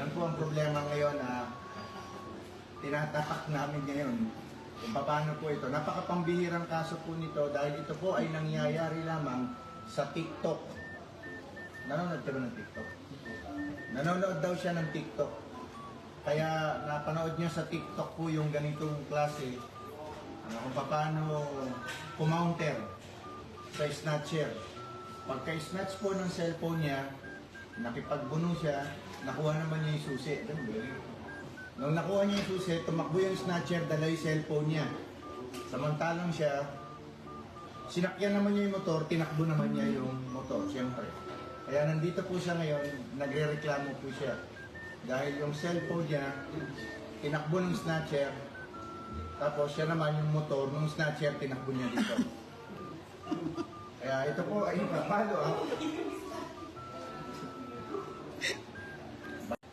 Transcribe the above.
Yan po ang problema ngayon na tinatapak namin ngayon. Kung paano po ito. Napakapambihirang kaso po nito dahil ito po ay nangyayari lamang sa TikTok. Nanonood ka ba ng TikTok? Nanonood daw siya ng TikTok. Kaya napanood niya sa TikTok po yung ganitong klase kung paano kumounter sa snatcher. Pagka-snatch po ng cellphone niya, nakipagbuno siya, nakuha naman niya yung susi. Nung nakuha niya yung susi, tumakbo yung snatcher, dala yung cellphone niya. Samantalang siya, sinakyan naman niya yung motor, tinakbo naman niya yung motor, siyempre. Kaya nandito po siya ngayon, nagre-reklamo po siya. Dahil yung cellphone niya, tinakbo ng snatcher, tapos siya naman yung motor, nung snatcher, tinakbo niya dito. Kaya ito po ay papalo.